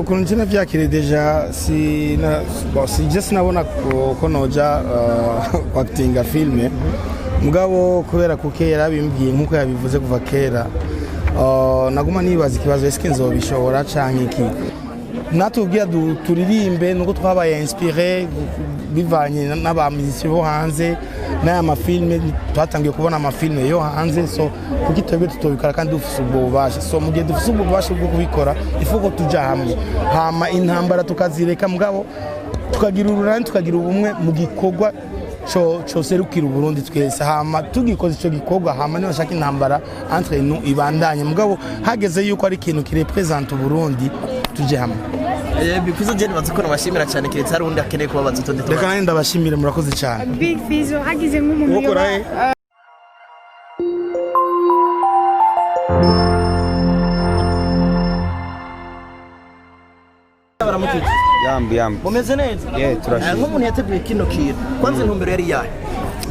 Kunjina vyakire deja si just nabona ko noja actinga filme mugabo kubera kukera bimbwiye nkuko yabivuze kuva kera naguma nibaza ikibazo eske nzobishobora canke iki natubwiye turirimbe nuko twabaye inspiré bivanye n'abamiziki bo hanze n'aya mafilme twatangiye kubona amafilme yo hanze so kuki twebwe tutobikora kandi dufise ububasha so mugihe dufise ububasha bwo kubikora ifuko tuja hamwe hama intambara tukazireka mugabo tukagira urunani tukagira ubumwe mu gikorwa co serukira Burundi twese hama tugikoze ico gikorwa hama niyo shaka intambara entre nous ibandanye mugabo hageze yuko ari ikintu ki represent Burundi tuje hamwe Bikwizo je bazikora bashimira cyane kiretse hari undi akeneye kubabaza utonde reka nandi ndabashimire murakoze cyane Big Fizzo hagize nk'umuntu Yambi. Mumeze neza? Turashimye. Nk'umuntu yateguye kino kintu. Kwanza intumbero yari yahe?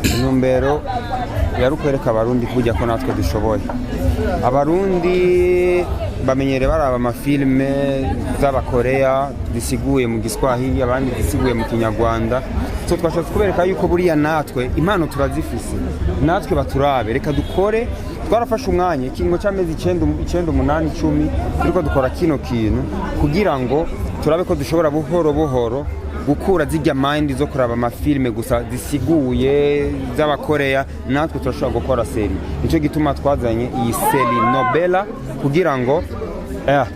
Intumbero yari ukwereka abarundi kujya ko natwe dushoboye. Abarundi bamenyere baraba amafilme z'abakorea disiguye mu Giswahili abandi disiguye mu Kinyarwanda. So twashatse kubereka yuko buriya natwe impano turazifise. Natwe baturabe reka dukore twarafashe umwanya ikingo cy'amezi 9 8 10 turiko dukora kino kintu kugira ngo turabe ko dushobora buhoro gukura zijya mind zo kuraba amafilme gusa disiguye z'abakorea natwe turashobora gukora serie nico gituma twazanye iyi serie Nobela kugira ngo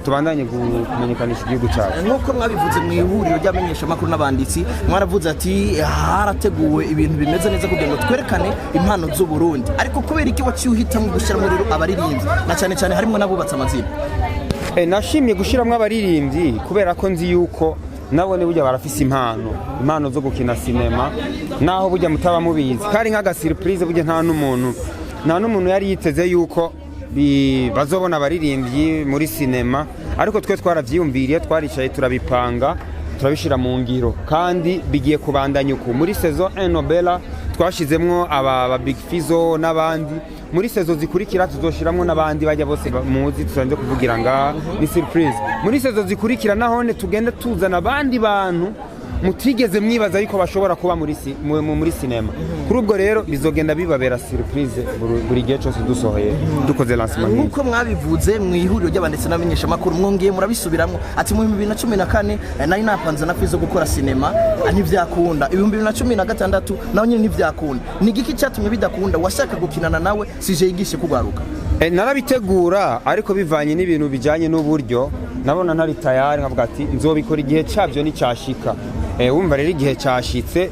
tubandanye kumenyekanisha igihugu cyacu nkuko mwabivuze mu ihuriro ry'amenyesha makuru n'abanditsi mwaravuze ati harateguwe ibintu bimeze neza kugira ngo twerekane impano z'u Burundi ariko kubera iki wacyuhita mu gushira muri abaririmbyi na cyane harimo nabubatse amazina nashimye gushiramwe abaririmbyi kubera ko nzi yuko nabone burya barafise impano zo gukina cinema naho burya mutaba mubizi kari nkaga surprise burya nta n'umuntu yari yiteze yuko bazobona abaririmbyi muri cinema ariko twe twaravyiyumviriye twaricaye turabipanga turabishira mu ngiro kandi bigiye kubandanya uko muri saison 1 Nobela twashizemwo aba Big Fizzo n'abandi muri saison zikurikira tuzoshiramwo n'abandi bajya bose muzi tusanze kuvugira nga ni surprise muri saison zikurikira nahone tugende tuzana abandi bantu mutigeze mwibaza ariko bashobora kuba muri cinema kuri ubwo rero bizogenda bibabera surprise buri gihe cyose dusohoye dukoze lancement nkuko mwabivuze mu ihuriro ry'abanditsi n'amenyesha makuru mwongeye murabisubiramwo ati mu 2014 nari napanze na Fizzo gukora cinema ntivyakunda 2016 naho nyine ntivyakunda ni giki cyatumye bidakunda washaka gukinana nawe sije yigishe kugwaruka narabitegura ariko bivanye n'ibintu bijanye n'uburyo nabona ntari tayari nkavuga ati nzobikora igihe cyabyo ni cyashika wumva rero igihe cyashitse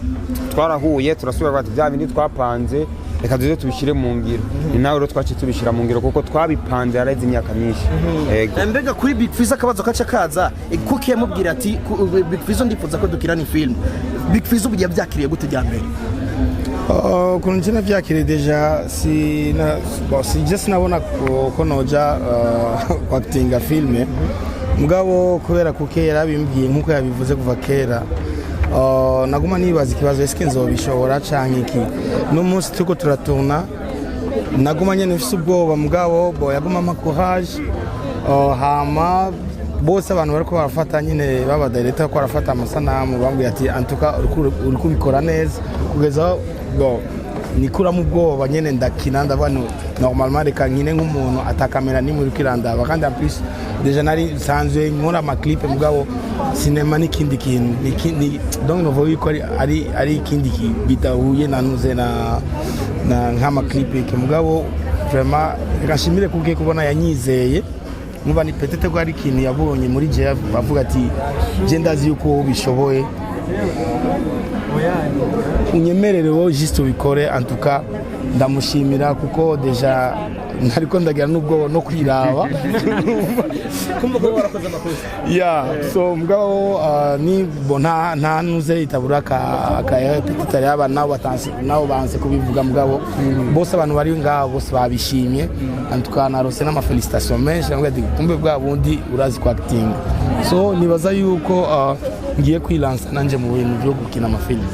twarahuye turasubira bati bya bindi twapanze reka duze tubishire mu ngiro ni nawe rero twaci tubishira mu ngiro kuko twabipanze yareze imyaka myinshi mbega kuri Big Fizzo akabazo kaca kaza kuki yamubwira ati Big Fizzo ndifuza ko dukirana film Big Fizzo bugiye byakiriye gute jya mbere kunjina vyakire deja si just nabona ko noja actinga filme mugabo kubera kukera bimbwiye nkuko yabivuze kuva kera naguma nibaza ikibazo eske nzobishobora canke iki no munsi tuko turatuna naguma nyene mfise ubwoba mugabo yaguma courage hama bose abantu bariko barafata nyine baba director ko barafata amasanamu bambwiye ati antuka uri kubikora neza kugeza nikura mu bwoba nyene ndakina ndabana normalement reka nkine nk'umuntu atakamera ni muri kirandaba kandi en plus déjà nari sanzwe nkora ama clip mugabo cinema ni kindi kintu ni donc no voye ko ari kindi bidahuye nanuze na nk'ama clip ke mugabo vraiment gashimire kuke kubona yanyizeye muba ni petete ko ari kintu yabonye muri je bavuga ati je ndazi yuko bishoboye unyemerere wo juste ubikore en tout cas ndamushimira kuko deja nariko ndagira nubwo no kwiraba kumva ko warakoze amakosa so mugabo ni bona nta nuze itabura ka petite yaba nawo banse kubivuga mugabo bose abantu bari ngaho bose babishimye en tout cas narose n'ama félicitations menshi ngo ati kumbe bwa bundi urazi kwa acting so nibaza yuko ngiye kwilansa nanje mu bintu byo gukina amafilme.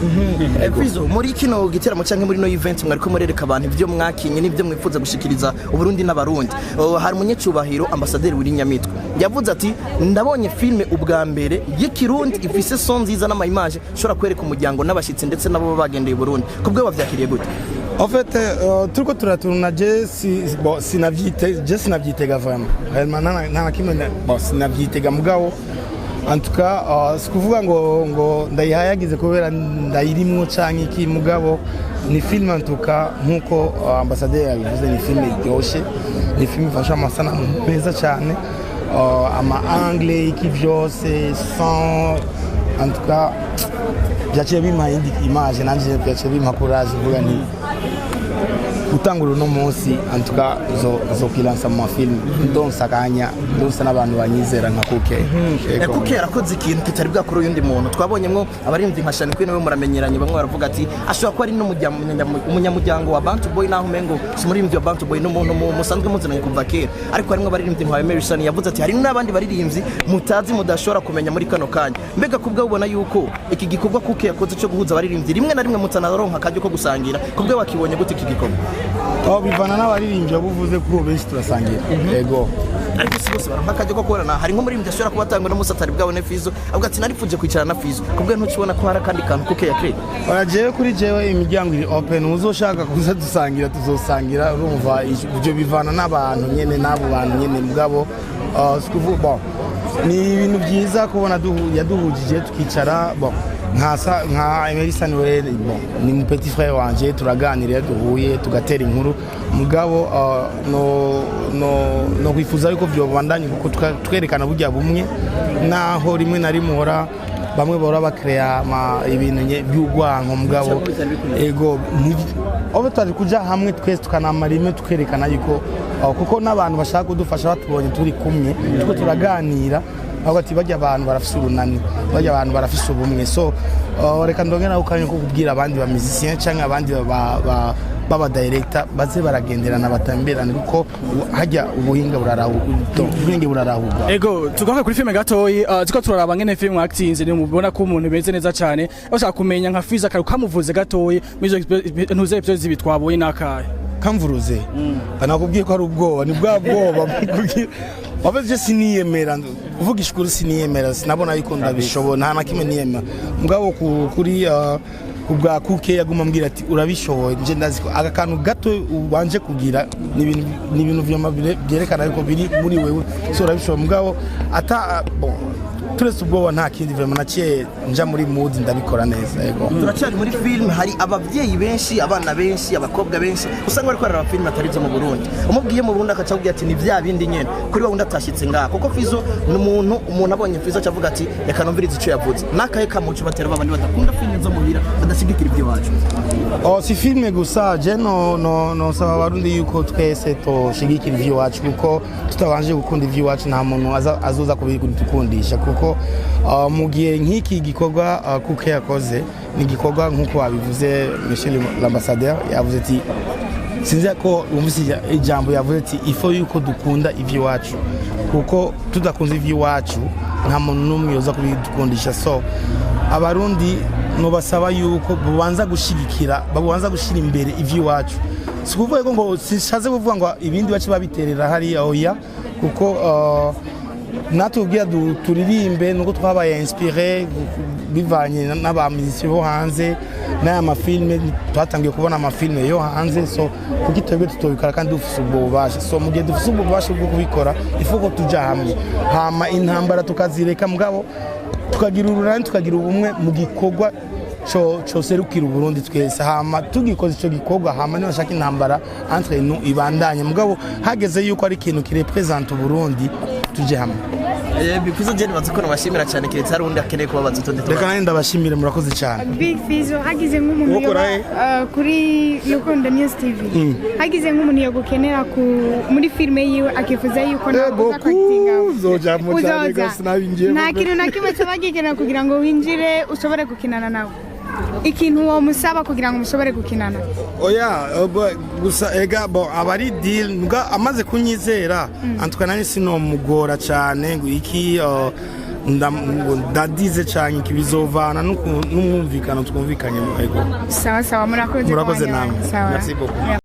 Fizo muri kino giteramo cyangwa muri no event mwariko murereka abantu ibyo mwakinye n'ibyo mwifuza gushikiriza Uburundi n'abarundi. Hari umunyecubahiro ambasaderi w'iri Nyamitwe yavuze ati ndabonye filme ubwa mbere y'ikirundi ifise son nziza n'ama image shora kwereka umuryango n'abashitsi ndetse nabo bagendeye Burundi kubwe bavyakiriye gute? En fait, turiko turaturuna je sinavyitega vraiment. Nta kimwe sinavyitega mugabo. En tout cas, sikuvuga ngo ndayihayagize kubera ndayirimwo canke iki mugabo ni film en tout cas nkuko ambassadeur yabivuze ni film iryoshe, ni film ifasha amasanamu meza cyane, ama anglais iki vyose sans en tout cas byaciye bimpa indi image nanje byaciye bimpa courage vuga nti gutangura uno munsi en tout cas zo kilansa mu film ndonsa kanya ndonsa n'abantu banyizera nka Kuke. Kuke yarakoze ikintu kitari bwakora uyundi muntu twabonyemo abarimvye nka Shani Queen we muramenyeranye bamwe baravuga ati ashobora ko ari no umunyamuryango wa Bantu Boy naho mengo simurimvye wa Bantu Boy n'umuntu musanzwe muziranye kuva kera ariko harimo abarimvye nka Emerson yavuze ati hari n'abandi baririmvye mutazi mudashobora kumenya muri kano kanya mbega kubwa ubona yuko iki gikorwa Kuke yakoze cyo guhuza abarimvye rimwe na rimwe mutanaronka kajyo ko gusangira kubwe bakibonye gute iki gikorwa? Bivana n'abaririmbyi buvuze ko benshi turasangira. Yego. Ariko si bose barampa kajyo ko korana hari nko muri mbye ashobora kubatanga no musatari bwabone Fizo avuga ati narifuje kwicara na Fizo kubwe ntukibona ko hari kandi kantu Kuke ya create. Jewe kuri jewe imiryango iri open uzoshaka kuza dusangira tuzosangira urumva ibyo bivana n'abantu nyene n'abo bantu nyene mugabo sikuvuga ni ibintu byiza kubona yaduhujije tukicara nka Emerson we ni mu petit frère wanje turaganira duhuye tugatera inkuru mugabo no kwifuza yuko byo bandanye kuko twerekana burya bumwe naho rimwe na rimwe hora bamwe bahora bakrea ibintu by'ugwanko mugabo ego obe twaje kuja hamwe twese tukanamara rimwe tukerekana yuko kuko n'abantu bashaka kudufasha batubonye turi kumwe tuko turaganira aho ati bajya abantu barafise urunani bajya abantu barafise ubumwe so reka ndongera ukanye ko kubwira abandi ba musiciens cyangwa abandi baba director baze baragenderana batamberana kuko hajya ubuhinga burarahuga. Ego tugaruka kuri filme gatoyi ziko turaraba ngene film actinze ni mubona ko umuntu beze neza cyane bashaka kumenya nka Fiza kamuvuze gatoyi mizo ntuze episodes zibitwaboye nakaye kamvuruze anakubwiye ko ari ubwoba ni bwa bwoba Wabaje siniyemera uvugisha kuri siniyemera sinabona yuko ndabishobora nta nakimwe niyemera mugabo kuri ubwa Kuke yaguma mbwira ati urabishoboye nje ndazi ko agakantu gato ubanje kugira ni ibintu byerekana yuko biri muri wewe so urabishoboye mugabo ata turetse ubwoba nta kindi vraiment naciye nja muri mood ndabikora neza yego. Turacyari muri film hari abavyeyi benshi abana benshi abakobwa benshi usanga bari kwarara film atarizo mu Burundi umubwiye mu Burundi akacabwiye ati ni vya bindi nyene kuri wundi atashitse ngaha kuko Fizo ni umuntu abonye Fizo acavuga ati reka numvirize ico yavuze nakaye kamucu batera babandi badakunda film zo muhira badashigikira ibyo wacu. Si filme gusa je no saba Barundi yuko twese toshigikira ibyo wacu kuko tutabanje gukunda ibyo wacu nta muntu azoza kubikundisha kuko mu gihe nk'iki gikorwa Kuke yakoze ni gikorwa nk'uko wabivuze Monsieur l'ambassadeur yavuze ati sinzi ko umvise ijambo yavuze ati ifo yuko dukunda ivyo wacu kuko tudakunze ivyo wacu nta muntu n'umwe yoza kubidukundisha so abarundi no basaba yuko bubanza gushigikira babanza gushira imbere ivyo wacu sikuvuga ngo sishaze kuvuga ngo ibindi bace babiterera hari oya kuko natubwira turirimbe nuko twabaye inspiré bivanye n'abamiziki bo hanze n'aya mafilme twatangiye kubona amafilme yo hanze so kuko twebwe tutobikora kandi dufise ubwo bubasha so mu gihe dufise ubwo bubasha bwo kubikora ifuko tuja hamwe hama intambara tukazireka mugabo tukagira urunani tukagira ubumwe mu gikorwa cyo serukira Burundi twese hama tugikoze ico gikorwa hama niyo shaka intambara entre nous ibandanye mugabo hageze yuko ari ikintu ki represente Burundi tuje hamwe. Bifuza je nibaza ko nabashimira cyane kiretse hari undi akeneye kubabaza utonde tuba. Reka nenda bashimire murakoze cyane. Big Fizo hagize nk'umuntu kuri Rukundo News TV. Hagize nk'umuntu yo gukenera muri filme yiwe akifuza yuko nakuza actinga. Uzoja mu cyane gose nabingiye. Nta kintu nakimwe cyabagigena kugira ngo winjire ushobore gukinana nawe. Ikintu wo musaba kugira ngo mushobore gukinana. Oya gusa ega abari deal nga amaze kunyizera antuka nani sino mugora cyane ngo iki ndadize cyane kibizovana n'umwumvikano twumvikanye mu ego sawa murakoze namwe merci beaucoup